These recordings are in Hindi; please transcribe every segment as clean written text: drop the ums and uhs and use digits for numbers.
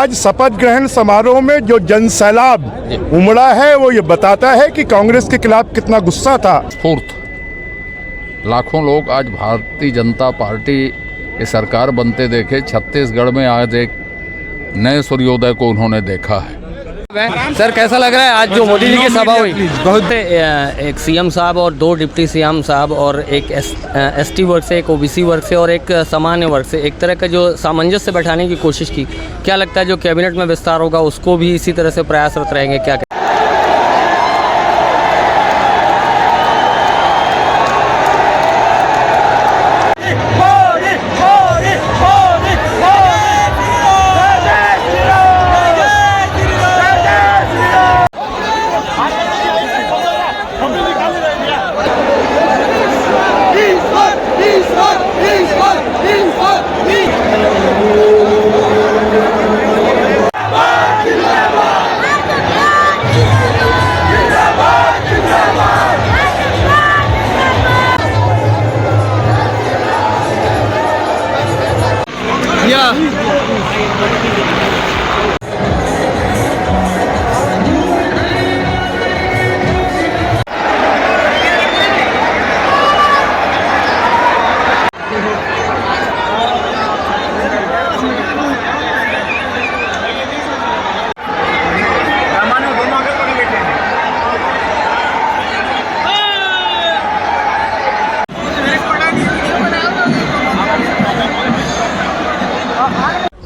आज शपथ ग्रहण समारोह में जो जनसैलाब उमड़ा है वो ये बताता है कि कांग्रेस के खिलाफ कितना गुस्सा था। लाखों लोग आज भारतीय जनता पार्टी की सरकार बनते देखे। छत्तीसगढ़ में आज एक नए सूर्योदय को उन्होंने देखा है। सर कैसा लग रहा है आज जो मोदी जी की सभा हुई? बहुत एक सीएम साहब और 2 डिप्टी सीएम साहब और एक एसटी वर्ग से, एक ओबीसी वर्ग से और एक सामान्य वर्ग से एक तरह का जो सामंजस्य बैठाने की कोशिश की। क्या लगता है जो कैबिनेट में विस्तार होगा उसको भी इसी तरह से प्रयासरत रहेंगे क्या?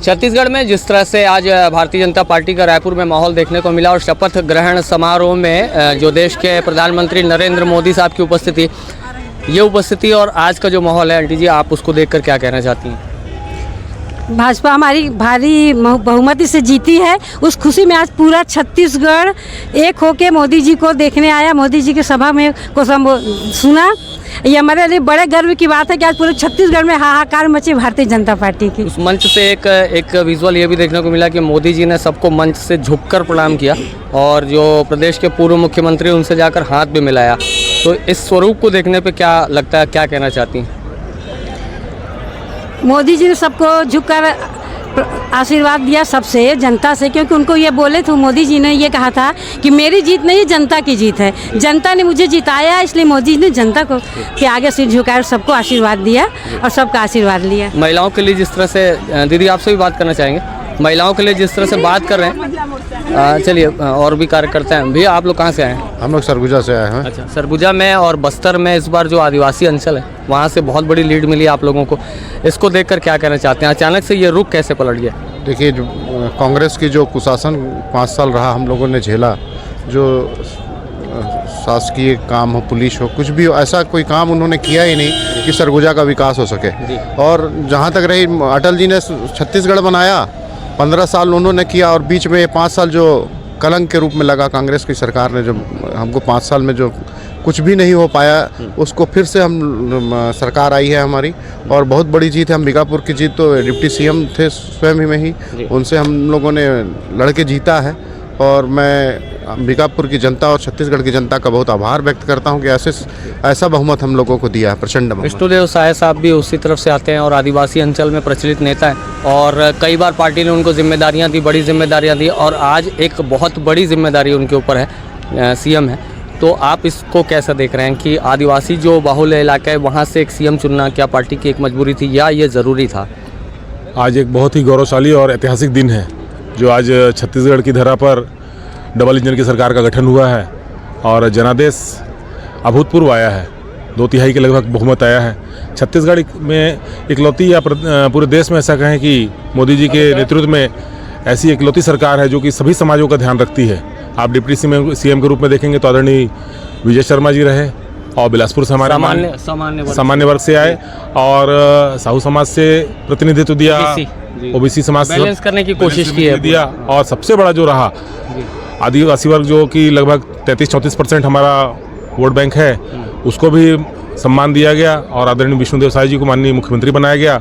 छत्तीसगढ़ में जिस तरह से आज भारतीय जनता पार्टी का रायपुर में माहौल देखने को मिला और शपथ ग्रहण समारोह में जो देश के प्रधानमंत्री नरेंद्र मोदी साहब की उपस्थिति, ये उपस्थिति और आज का जो माहौल है, आंटी जी आप उसको देखकर क्या कहना चाहती हैं? भाजपा हमारी भारी बहुमति से जीती है। उस खुशी में आज पूरा छत्तीसगढ़ एक होके मोदी जी को देखने आया, मोदी जी की सभा में को सुना। ये हमारे लिए बड़े गर्व की बात है कि आज पूरे छत्तीसगढ़ में हाहाकार मची भारतीय जनता पार्टी की। उस मंच से एक विजुअल ये भी देखने को मिला कि मोदी जी ने सबको मंच से झुककर प्रणाम किया और जो प्रदेश के पूर्व मुख्यमंत्री उनसे जाकर हाथ भी मिलाया। तो इस स्वरूप को देखने पे क्या लगता है, क्या कहना चाहती हैं? मोदी जी ने सबको झुककर आशीर्वाद दिया, सबसे, जनता से, क्योंकि उनको ये बोले थे, मोदी जी ने ये कहा था कि मेरी जीत नहीं, जनता की जीत है। जनता ने मुझे जिताया, इसलिए मोदी जी ने जनता को के आगे सिर झुकाया और सबको आशीर्वाद दिया और सबका आशीर्वाद लिया। महिलाओं के लिए जिस तरह से, दीदी आपसे भी बात करना चाहेंगे, महिलाओं के लिए जिस तरह से बात कर रहे हैं, चलिए और भी कार्यकर्ता हैं। भैया आप लोग कहाँ से आए हैं? हम लोग सरगुजा से आए हैं। अच्छा, सरगुजा में और बस्तर में इस बार जो आदिवासी अंचल है वहाँ से बहुत बड़ी लीड मिली आप लोगों को। इसको देखकर क्या कहना चाहते हैं? अचानक से ये रुख कैसे पलट गया? देखिए, कांग्रेस की जो कुशासन 5 साल रहा, हम लोगों ने झेला। जो शासकीय काम हो, पुलिस हो, कुछ भी हो, ऐसा कोई काम उन्होंने किया ही नहीं कि सरगुजा का विकास हो सके। और जहाँ तक रही, अटल जी ने छत्तीसगढ़ बनाया, 15 साल उन्होंने किया और बीच में 5 साल जो कलंक के रूप में लगा कांग्रेस की सरकार ने, जो हमको 5 साल में जो कुछ भी नहीं हो पाया, उसको फिर से हम सरकार आई है हमारी और बहुत बड़ी जीत है। अंबिकापुर की जीत तो डिप्टी सीएम थे स्वयं ही में ही, उनसे हम लोगों ने लड़के जीता है। और मैं अंबिकापुर की जनता और छत्तीसगढ़ की जनता का बहुत आभार व्यक्त करता हूं कि ऐसा बहुमत हम लोगों को दिया है, प्रचंड बहुमत। विष्णुदेव साय साहब भी उसी तरफ से आते हैं और आदिवासी अंचल में प्रचलित नेता हैं और कई बार पार्टी ने उनको जिम्मेदारियां दी, बड़ी जिम्मेदारियां दी और आज एक बहुत बड़ी जिम्मेदारी उनके ऊपर है, सीएम है। तो आप इसको कैसा देख रहे हैं कि आदिवासी जो बाहुल्य इलाका है वहाँ से एक सीएम चुनना क्या पार्टी की एक मजबूरी थी या ये ज़रूरी था? आज एक बहुत ही गौरवशाली और ऐतिहासिक दिन है जो आज छत्तीसगढ़ की धरा पर डबल इंजन की सरकार का गठन हुआ है और जनादेश अभूतपूर्व आया है। 2/3 के लगभग बहुमत आया है। छत्तीसगढ़ में इकलौती या पूरे देश में ऐसा कहें कि मोदी जी के नेतृत्व में ऐसी इकलौती सरकार है जो कि सभी समाजों का ध्यान रखती है। आप डिप्टी सीएम के रूप में देखेंगे तो आदरणीय विजय शर्मा जी रहे और बिलासपुर से हमारे सामान्य वर्ग से आए और साहू समाज से प्रतिनिधित्व दिया, ओबीसी समाज से बैलेंस करने की कोशिश की है दिया और सबसे बड़ा जो रहा आदिवासी वर्ग जो कि लगभग 33-34% हमारा वोट बैंक है, उसको भी सम्मान दिया गया और आदरणीय विष्णुदेव साय जी को माननीय मुख्यमंत्री बनाया गया।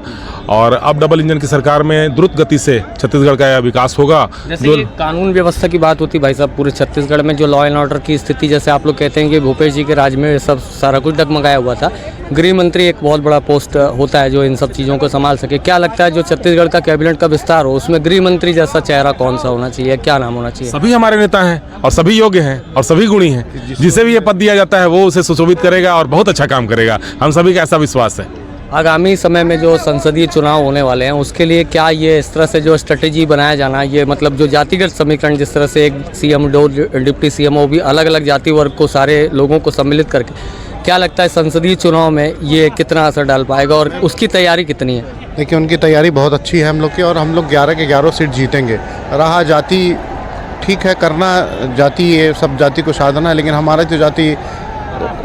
और अब डबल इंजन की सरकार में द्रुत गति से छत्तीसगढ़ का यह विकास होगा। जैसे कि कानून व्यवस्था की बात होती भाई साहब, पूरे छत्तीसगढ़ में जो लॉ एंड ऑर्डर की स्थिति, जैसे आप लोग कहते हैं कि भूपेश जी के राज में सब सारा कुछ डगमगाया हुआ था, गृह मंत्री एक बहुत बड़ा पोस्ट होता है जो इन सब चीज़ों को संभाल सके। क्या लगता है जो छत्तीसगढ़ का कैबिनेट का विस्तार हो उसमें गृह मंत्री जैसा चेहरा कौन सा होना चाहिए, क्या नाम होना चाहिए? सभी हमारे नेता हैं और सभी योग्य हैं और सभी गुणी हैं। जिसे भी ये पद दिया जाता है वो उसे सुशोभित करेगा और बहुत अच्छा काम करेगा, हम सभी का ऐसा विश्वास है। आगामी समय में जो संसदीय चुनाव होने वाले हैं उसके लिए क्या ये इस तरह से जो स्ट्रेटेजी बनाया जाना, ये मतलब जो जातिगत समीकरण, जिस तरह से एक सीएम, 2 डिप्टी सीएम, वो भी अलग अलग जाति वर्ग को, सारे लोगों को सम्मिलित करके, क्या लगता है संसदीय चुनाव में ये कितना असर डाल पाएगा और उसकी तैयारी कितनी है? देखिए, उनकी तैयारी बहुत अच्छी है हम लोग की, और हम लोग 11 के 11 सीट जीतेंगे। रहा जाति, ठीक है, करना जाति, ये सब जाति को साधना है, लेकिन हमारा जो जाति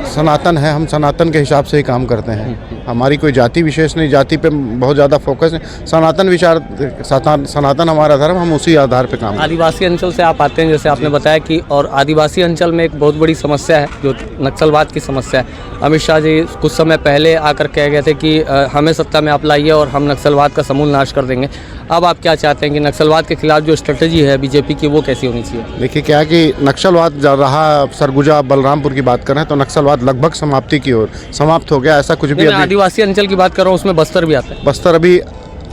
सनातन है, हम सनातन के हिसाब से ही काम करते हैं। हमारी कोई जाति विशेष नहीं, जाति पे बहुत ज़्यादा फोकस है। सनातन विचार, सनातन हमारा धर्म, हम उसी आधार पे काम करते हैं। आदिवासी अंचल से आप आते हैं, जैसे आपने बताया कि, और आदिवासी अंचल में एक बहुत बड़ी समस्या है जो नक्सलवाद की समस्या है। अमित शाह जी कुछ समय पहले आकर कह गए थे कि हमें सत्ता में आप लाइए और हम नक्सलवाद का समूल नाश कर देंगे। अब आप क्या चाहते हैं कि नक्सलवाद के खिलाफ जो स्ट्रेटजी है बीजेपी की वो कैसी होनी चाहिए? देखिए, क्या है कि नक्सलवाद रहा, सरगुजा बलरामपुर की बात करें तो नक्सलवाद लगभग समाप्ति की ओर समाप्त हो गया। ऐसा कुछ भी मैं आदिवासी अंचल की बात कर रहा हूँ, उसमें बस्तर भी आता है। बस्तर अभी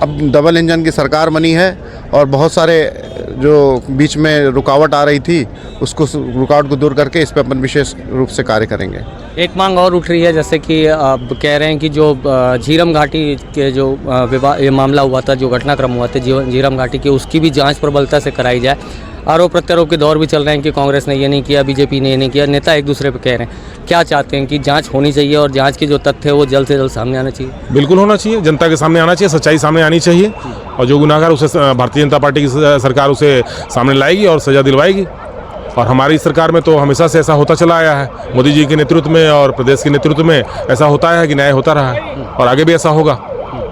अब डबल इंजन की सरकार बनी है और बहुत सारे जो बीच में रुकावट आ रही थी उसको, रुकावट को दूर करके इस पर अपन विशेष रूप से कार्य करेंगे। एक मांग और उठ रही है, जैसे कि आप कह रहे हैं कि जो झीरम घाटी के जो ये मामला हुआ था, जो घटनाक्रम हुआ था झीरम घाटी के, उसकी भी जांच प्रबलता से कराई जाए। आरोप प्रत्यारोप के दौर भी चल रहे हैं कि कांग्रेस ने ये नहीं किया, बीजेपी ने ये नहीं किया, नेता एक दूसरे पे कह रहे हैं। क्या चाहते हैं कि जांच होनी चाहिए और जांच के जो तथ्य है वो जल्द से जल्द सामने आना चाहिए? बिल्कुल होना चाहिए, जनता के सामने आना चाहिए, सच्चाई सामने आनी चाहिए, और जो गुनाहगार उसे भारतीय जनता पार्टी की सरकार उसे सामने लाएगी और सजा दिलवाएगी। और हमारी सरकार में तो हमेशा से ऐसा होता चला आया है, मोदी जी के नेतृत्व में और प्रदेश के नेतृत्व में ऐसा होता है कि न्याय होता रहा है और आगे भी ऐसा होगा।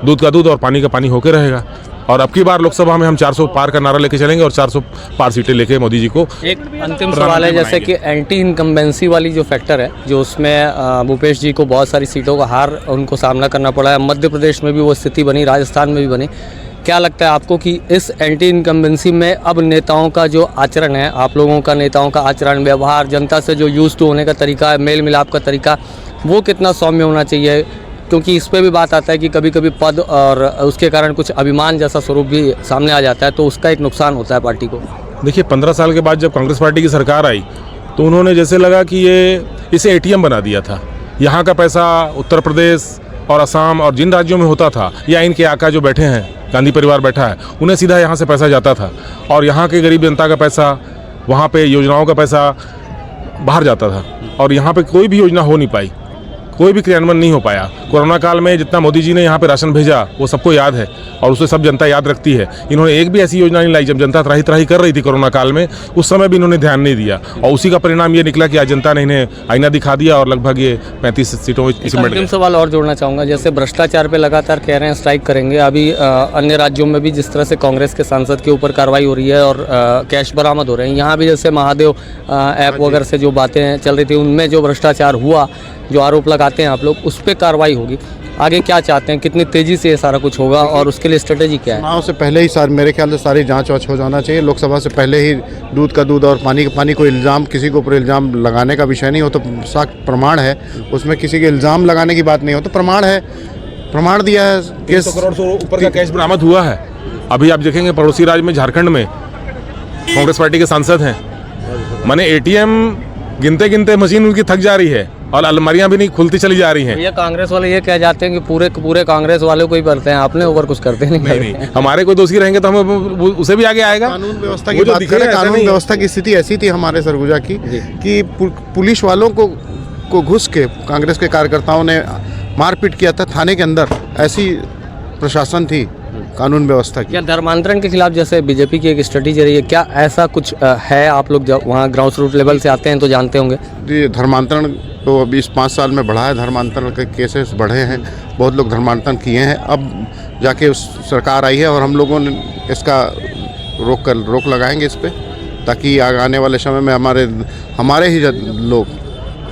दूध का दूध और पानी का पानी होकर रहेगा। और अब की बार लोकसभा में हम 400 पार का नारा लेके चलेंगे और 400 पार सीटें लेके मोदी जी को। एक अंतिम सवाल है, जैसे कि एंटी इनकम्बेंसी वाली जो फैक्टर है, जो उसमें भूपेश जी को बहुत सारी सीटों का हार उनको सामना करना पड़ा है, मध्य प्रदेश में भी वो स्थिति बनी, राजस्थान में भी बनी। क्या लगता है आपको कि इस एंटी इनकम्बेंसी में अब नेताओं का जो आचरण है, आप लोगों का नेताओं का आचरण, व्यवहार, जनता से जो यूज्ड टू होने का तरीका है, मेल मिलाप का तरीका, वो कितना सौम्य होना चाहिए? क्योंकि इस पे भी बात आता है कि कभी कभी पद और उसके कारण कुछ अभिमान जैसा स्वरूप भी सामने आ जाता है, तो उसका एक नुकसान होता है पार्टी को। देखिए, 15 साल के बाद जब कांग्रेस पार्टी की सरकार आई तो उन्होंने जैसे लगा कि इसे एटीएम बना दिया था। यहाँ का पैसा उत्तर प्रदेश और असम और जिन राज्यों में होता था, या इनके आका जो बैठे हैं, गांधी परिवार बैठा है, उन्हें सीधा यहाँ से पैसा जाता था और यहाँ के गरीब जनता का पैसा, वहाँ पे योजनाओं का पैसा बाहर जाता था और यहाँ पे कोई भी योजना हो नहीं पाई, कोई भी क्रियान्वयन नहीं हो पाया। कोरोना काल में जितना मोदी जी ने यहाँ पे राशन भेजा वो सबको याद है और उसे सब जनता याद रखती है। इन्होंने एक भी ऐसी योजना नहीं लाई जब जनता त्राही त्राही कर रही थी कोरोना काल में, उस समय भी इन्होंने ध्यान नहीं दिया और उसी का परिणाम ये निकला कि आज जनता ने इन्हें आईना दिखा दिया और लगभग ये 35 सीटों में सिमट गए। सवाल और जोड़ना चाहूँगा, जैसे भ्रष्टाचार पे लगातार कह रहे हैं स्ट्राइक करेंगे, अभी अन्य राज्यों में भी जिस तरह से कांग्रेस के सांसद के ऊपर कार्रवाई हो रही है और कैश बरामद हो रहे हैं, यहाँ भी जैसे महादेव ऐप वगैरह से जो बातें चल रही थी उनमें जो भ्रष्टाचार हुआ, जो आरोप लगाते हैं आप लोग, उस पर कार्रवाई होगी। आगे क्या चाहते हैं, कितनी तेजी से ये सारा कुछ होगा और उसके लिए स्ट्रेटेजी क्या है? चुनाव से पहले ही मेरे ख्याल से सारी जांच वाच हो जाना चाहिए। लोकसभा से पहले ही दूध का दूध और पानी का पानी, कोई इल्ज़ाम किसी के ऊपर इल्ज़ाम लगाने का विषय नहीं हो, तो साक्ष्य प्रमाण है, उसमें किसी के इल्ज़ाम लगाने की बात नहीं हो, तो प्रमाण है, प्रमाण दिया है। 300 करोड़ से ऊपर का कैश बरामद हुआ है। अभी आप देखेंगे पड़ोसी राज्य में, झारखंड में कांग्रेस पार्टी के सांसद हैं, माने एटीएम गिनते गिनते मशीन उनकी थक जा रही है और अलमारियां भी नहीं खुलती चली जा रही हैं। ये कांग्रेस वाले ये कह जाते हैं कि पूरे कांग्रेस वालों को ही करते हैं, आपने ऊपर कुछ करते नहीं। हमारे कोई दोषी रहेंगे तो हमें उसे भी आगे आएगा। कानून व्यवस्था की बात करें, कानून व्यवस्था की स्थिति ऐसी थी हमारे सरगुजा की कि पुलिस वालों को घुस के कांग्रेस के कार्यकर्ताओं ने मारपीट किया था थाने के अंदर, ऐसी प्रशासन थी कानून व्यवस्था की। क्या धर्मांतरण के खिलाफ जैसे बीजेपी की एक स्ट्रेटेजी रही है, क्या ऐसा कुछ है? आप लोग जब वहाँ ग्राउंड रूट लेवल से आते हैं तो जानते होंगे। जी, धर्मांतरण तो अभी इस 5 साल में बढ़ा है, धर्मांतरण के केसेस बढ़े हैं, बहुत लोग धर्मांतरण किए हैं। अब जाके सरकार आई है और हम लोगों ने इसका रोक लगाएंगे इस पर, ताकि आने वाले समय में हमारे ही लोग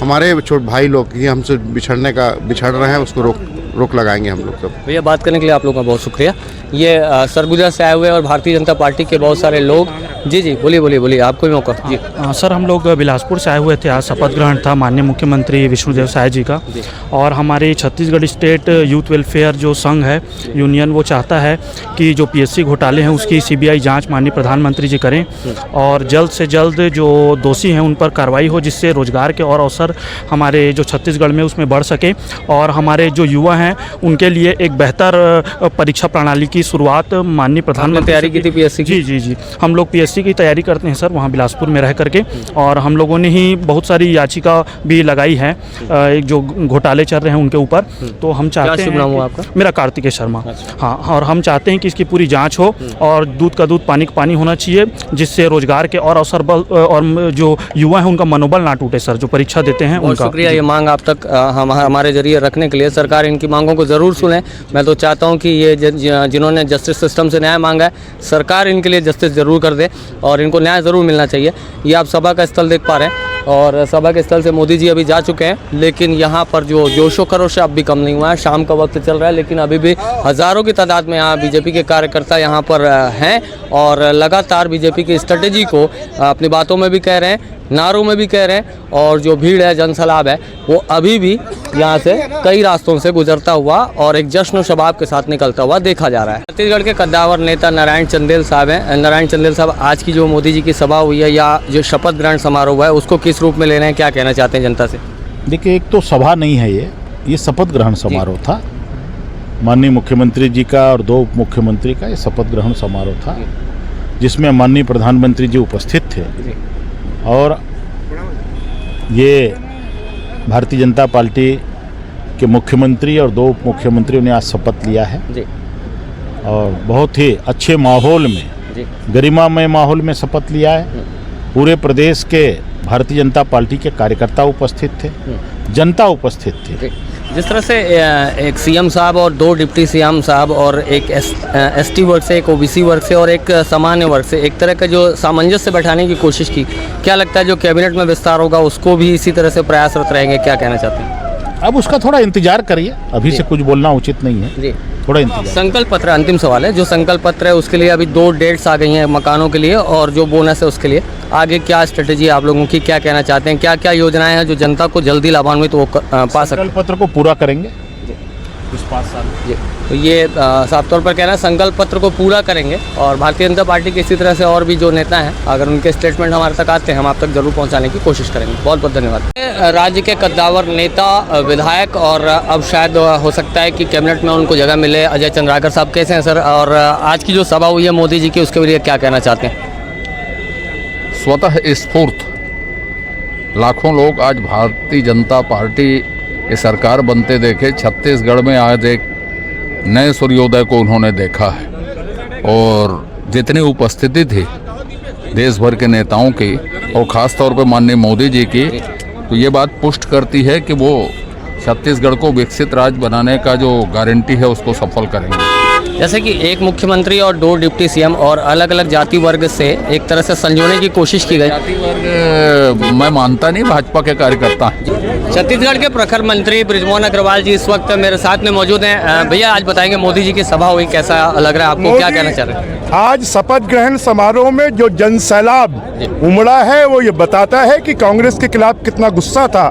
हमारे भाई लोग ये हमसे बिछड़ रहे हैं, उसको रोक लगाएंगे हम लोग सब। भैया बात करने के लिए आप लोगों का बहुत शुक्रिया। ये सरगुजा से आए हुए और भारतीय जनता पार्टी के बहुत सारे लोग। जी बोलिए आपको भी मौका। जी सर, हम लोग बिलासपुर से आए हुए थे। आज शपथ ग्रहण था माननीय मुख्यमंत्री विष्णुदेव साय जी का। और हमारी छत्तीसगढ़ स्टेट यूथ वेलफेयर जो संघ है, यूनियन, वो चाहता है कि जो पीएससी घोटाले हैं उसकी सीबीआई जांच माननीय प्रधानमंत्री जी करें और जल्द से जल्द जो दोषी हैं उन पर कार्रवाई हो, जिससे रोजगार के और अवसर हमारे जो छत्तीसगढ़ में उसमें बढ़ सके और हमारे जो युवा हैं उनके लिए एक बेहतर परीक्षा प्रणाली की शुरुआत माननीय प्रधानमंत्री। तैयारी की थी पीएससी की? जी, हम लोग पीएससी की तैयारी करते हैं सर, वहाँ बिलासपुर में रह करके। और हम लोगों ने ही बहुत सारी याचिका भी लगाई है एक जो घोटाले चल रहे हैं उनके ऊपर। तो हम चाहते हैं, नाम हुआ आपका? मेरा कार्तिकेय शर्मा। हाँ, और हम चाहते हैं कि इसकी पूरी जांच हो और दूध का दूध पानी का पानी होना चाहिए, जिससे रोजगार के और अवसर और जो युवा है उन्होंने मनोबल ना टूटे सर, जो परीक्षा देते हैं उनका। शुक्रिया ये मांग आप तक हमारे जरिए रखने के लिए। सरकार इनकी मांगों को ज़रूर सुने। मैं तो चाहता हूं कि ये जिन्होंने जस्टिस सिस्टम से न्याय मांगा है, सरकार इनके लिए जस्टिस ज़रूर कर दे और इनको न्याय ज़रूर मिलना चाहिए। ये आप सभा का स्थल देख पा रहे हैं और सभा के स्थल से मोदी जी अभी जा चुके हैं, लेकिन यहाँ पर जो जोशो खरोश अब भी कम नहीं हुआ है। शाम का वक्त चल रहा है लेकिन अभी भी हज़ारों की तादाद में यहाँ बीजेपी के कार्यकर्ता यहाँ पर हैं और लगातार बीजेपी की स्ट्रेटेजी को अपनी बातों में भी कह रहे हैं, नारों में भी कह रहे हैं। और जो भीड़ है, जनसैलाब है, वो अभी भी यहाँ से कई रास्तों से गुजरता हुआ और एक जश्न शबाब के साथ निकलता हुआ देखा जा रहा है। छत्तीसगढ़ के कद्दावर नेता नारायण चंदेल साहब हैं। नारायण चंदेल साहब, आज की जो मोदी जी की सभा हुई है या जो शपथ ग्रहण समारोह है उसको किस रूप में ले रहे हैं, क्या कहना चाहते हैं जनता से? देखिए, एक तो सभा नहीं है, ये शपथ ग्रहण समारोह था। माननीय मुख्यमंत्री जी का और 2 उप मुख्यमंत्री का ये शपथ ग्रहण समारोह था, जिसमें माननीय प्रधानमंत्री जी उपस्थित थे और ये भारतीय जनता पार्टी के मुख्यमंत्री और 2 उप मुख्यमंत्रियों ने आज शपथ लिया है जी। और बहुत ही अच्छे माहौल में, गरिमामय माहौल में शपथ लिया है। पूरे प्रदेश के भारतीय जनता पार्टी के कार्यकर्ता उपस्थित थे, जनता उपस्थित थी। जिस तरह से एक सीएम साहब और 2 डिप्टी सीएम साहब और एक एसटी वर्ग से, एक ओबीसी वर्ग से और एक सामान्य वर्ग से एक तरह का जो सामंजस्य बैठाने की कोशिश की, क्या लगता है जो कैबिनेट में विस्तार होगा उसको भी इसी तरह से प्रयासरत रहेंगे, क्या कहना चाहते हैं? अब उसका थोड़ा इंतजार करिए, अभी से कुछ बोलना उचित नहीं है जी। थोड़ा इंतजार। संकल्प पत्र, अंतिम सवाल है, जो संकल्प पत्र है उसके लिए अभी 2 डेट्स आ गई हैं मकानों के लिए और जो बोनस है उसके लिए, आगे क्या स्ट्रेटेजी आप लोगों की, क्या कहना चाहते हैं, क्या क्या योजनाएं हैं जो जनता को जल्दी लाभान्वित वो पा सकते? संकल्प पत्र को पूरा करेंगे इस 5 साल। जी, तो ये साफ तौर पर कहना है संकल्प पत्र को पूरा करेंगे और भारतीय जनता पार्टी के इसी तरह से और भी जो नेता हैं, अगर उनके स्टेटमेंट हमारे तक आते हैं हम आप तक जरूर पहुंचाने की कोशिश करेंगे। बहुत बहुत धन्यवाद। राज्य के कद्दावर नेता, विधायक और अब शायद हो सकता है कि कैबिनेट में उनको जगह मिले, अजय चंद्राकर साहब कैसे हैं सर? और आज की जो सभा हुई है मोदी जी की, उसके लिए क्या कहना चाहते हैं? स्वतः स्फूर्त लाखों लोग आज भारतीय जनता पार्टी की सरकार बनते देखे। छत्तीसगढ़ में आज एक नए सूर्योदय को उन्होंने देखा है और जितनी उपस्थिति थी देश भर के नेताओं की और ख़ास तौर पर माननीय मोदी जी की, तो ये बात पुष्ट करती है कि वो छत्तीसगढ़ को विकसित राज्य बनाने का जो गारंटी है उसको सफल करेंगे। जैसे कि एक मुख्यमंत्री और 2 डिप्टी सीएम और अलग अलग जाति वर्ग से एक तरह से संजोने की कोशिश की गई। जाति वर्ग मैं मानता नहीं, भाजपा के कार्यकर्ता हैं। छत्तीसगढ़ के प्रखर मंत्री बृजमोहन अग्रवाल जी इस वक्त मेरे साथ में मौजूद हैं। भैया आज बताएंगे मोदी जी की सभा हुई, कैसा लग रहा है आपको, क्या कहना चाह रहे हैं? आज शपथ ग्रहण समारोह में जो जनसैलाब उमड़ा है वो ये बताता है कि कांग्रेस के खिलाफ कितना गुस्सा था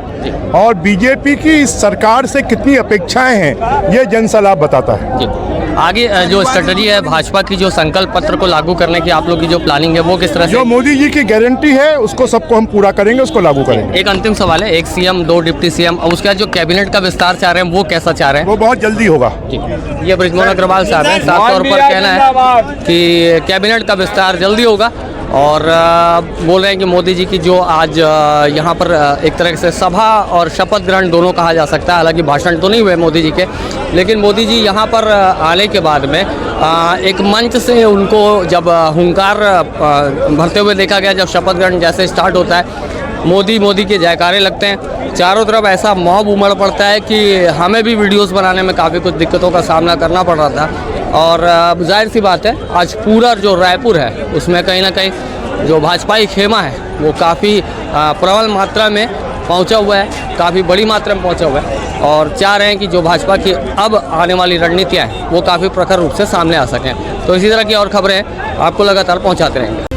और बीजेपी की इस सरकार से कितनी अपेक्षाएं हैं, ये जनसैलाब बताता है। आगे जो स्ट्रेटजी है भाजपा की, जो संकल्प पत्र को लागू करने की आप लोग की जो प्लानिंग है वो किस तरह से? जो मोदी जी की गारंटी है उसको सबको हम पूरा करेंगे, उसको लागू करेंगे। एक अंतिम सवाल है, एक सीएम 2 डिप्टी सीएम और उसके बाद जो कैबिनेट का विस्तार चाह रहे हैं वो कैसा चाह रहे हैं? वो बहुत जल्दी होगा। ये बृजमोहन अग्रवाल साहब हैं, साफ तौर पर कहना है कि कैबिनेट का विस्तार जल्दी होगा और बोल रहे हैं कि मोदी जी की जो आज यहाँ पर एक तरह से सभा और शपथ ग्रहण दोनों कहा जा सकता है, हालांकि भाषण तो नहीं हुए मोदी जी के, लेकिन मोदी जी यहाँ पर आने के बाद में एक मंच से उनको जब हुंकार भरते हुए देखा गया, जब शपथ ग्रहण जैसे स्टार्ट होता है मोदी मोदी के जयकारे लगते हैं, चारों तरफ ऐसा मॉब उमड़ पड़ता है कि हमें भी वीडियोस बनाने में काफ़ी कुछ दिक्कतों का सामना करना पड़ रहा था। और जाहिर सी बात है आज पूरा जो रायपुर है उसमें कहीं ना कहीं जो भाजपाई खेमा है वो काफ़ी प्रबल मात्रा में पहुंचा हुआ है, काफ़ी बड़ी मात्रा में पहुंचा हुआ है और चाह रहे हैं कि जो भाजपा की अब आने वाली रणनीतियाँ हैं वो काफ़ी प्रखर रूप से सामने आ सकें। तो इसी तरह की और खबरें आपको लगातार पहुँचाते रहेंगे।